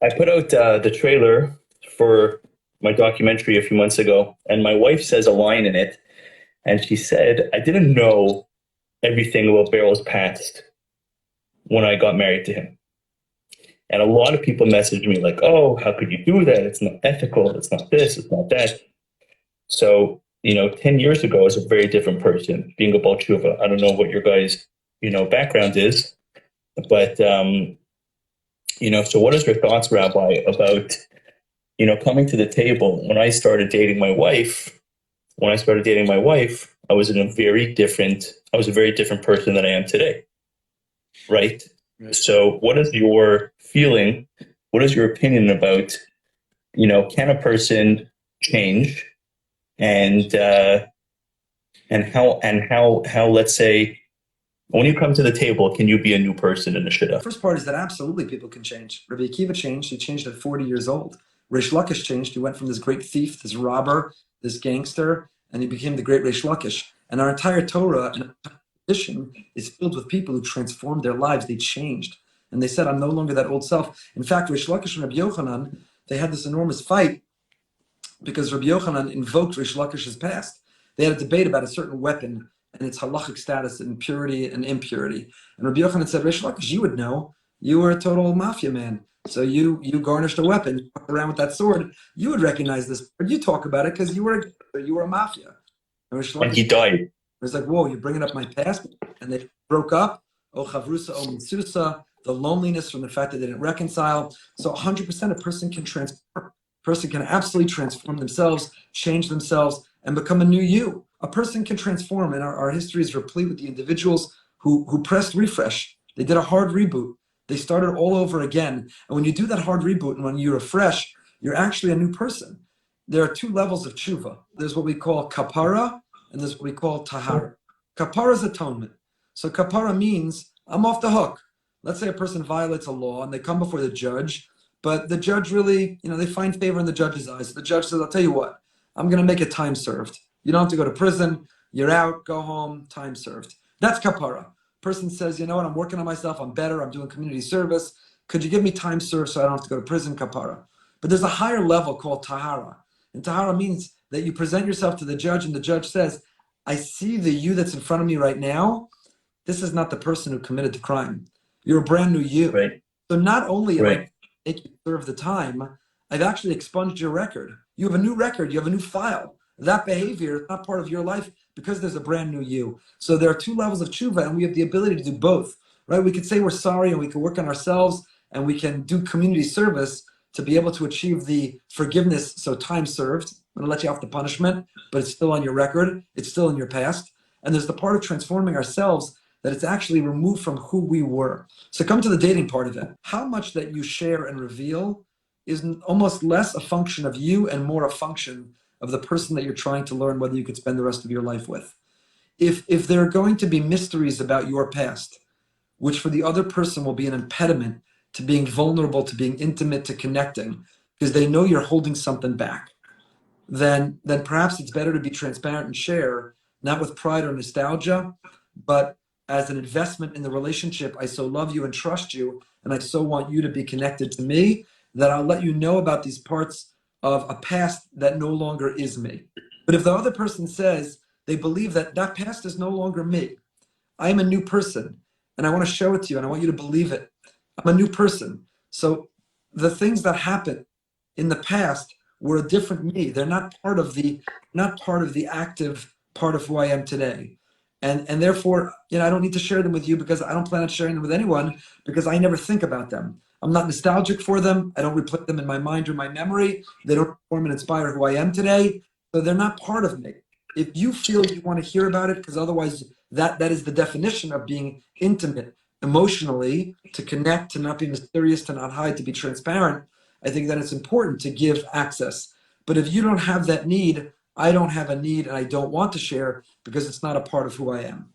I put out the trailer for my documentary a few months ago, and my wife says a line in it, and she said, "I didn't know everything about Beryl's past when I got married to him." And a lot of people messaged me like, "Oh, how could you do that? It's not ethical. It's not this. It's not that." So, 10 years ago, I was a very different person being a Balchuva. I don't know what your guys', background is, but, so what is your thoughts, Rabbi, about, coming to the table? When I started dating my wife, I was a very different person than I am today. Right. Right. So what is your feeling? What is your opinion about, can a person change, and how, let's say, when you come to the table, can you be a new person in the shidduch? First part is that absolutely people can change. Rabbi Akiva changed. He changed at 40 years old. Reish Lakish changed. He went from this great thief, this robber, this gangster, and he became the great Reish Lakish. And our entire Torah and tradition is filled with people who transformed their lives. They changed. And they said, I'm no longer that old self. In fact, Reish Lakish and Rabbi Yochanan, they had this enormous fight because Rabbi Yochanan invoked Reish Lakish's past. They had a debate about a certain weapon and its halachic status and purity and impurity. And Rabbi Yochanan said, Reish Lakish, you would know. You were a total mafia man. So you garnished a weapon, you walked around with that sword. You would recognize this, but you talk about it because you were a mafia. And Reish And he Lakish died. was like, whoa, you're bringing up my past? And they broke up. Oh, chavrusa, oh, mitzusa, the loneliness from the fact that they didn't reconcile. So 100% a person can transform. A person can absolutely transform themselves, change themselves, and become a new you. A person can transform, and our history is replete with the individuals who pressed refresh. They did a hard reboot. They started all over again. And when you do that hard reboot and when you refresh, you're actually a new person. There are two levels of tshuva. There's what we call kapara, and there's what we call tahara. Kapara is atonement. So kapara means I'm off the hook. Let's say a person violates a law and they come before the judge, but the judge really, they find favor in the judge's eyes. So the judge says, I'll tell you what, I'm going to make it time served. You don't have to go to prison. You're out, go home, time served. That's kapara. Person says, you know what, I'm working on myself. I'm better. I'm doing community service. Could you give me time served so I don't have to go to prison? Kapara. But there's a higher level called tahara. And tahara means that you present yourself to the judge and the judge says, I see the you that's in front of me right now. This is not the person who committed the crime. You're a brand new you. Right. So not only am Right. I making you serve the time, I've actually expunged your record. You have a new record. You have a new file. That behavior is not part of your life because there's a brand new you. So there are two levels of tshuva, and we have the ability to do both, right? We could say we're sorry, and we can work on ourselves, and we can do community service to be able to achieve the forgiveness. So time served. I'm going to let you off the punishment, but it's still on your record. It's still in your past. And there's the part of transforming ourselves that it's actually removed from who we were. So come to the dating part of it. How much that you share and reveal is almost less a function of you and more a function of the person that you're trying to learn whether you could spend the rest of your life with. If there are going to be mysteries about your past, which for the other person will be an impediment to being vulnerable, to being intimate, to connecting, because they know you're holding something back, then perhaps it's better to be transparent and share, not with pride or nostalgia, but as an investment in the relationship. I so love you and trust you, and I so want you to be connected to me, that I'll let you know about these parts of a past that no longer is me. But if the other person says they believe that that past is no longer me, I am a new person, and I want to show it to you, and I want you to believe it. I'm a new person. So the things that happened in the past were a different me. They're not part of the active part of who I am today. And therefore, I don't need to share them with you because I don't plan on sharing them with anyone because I never think about them. I'm not nostalgic for them. I don't replay them in my mind or my memory. They don't form and inspire who I am today. So they're not part of me. If you feel you want to hear about it, because otherwise that is the definition of being intimate emotionally, to connect, to not be mysterious, to not hide, to be transparent, I think that it's important to give access. But if you don't have that need, I don't have a need, and I don't want to share because it's not a part of who I am.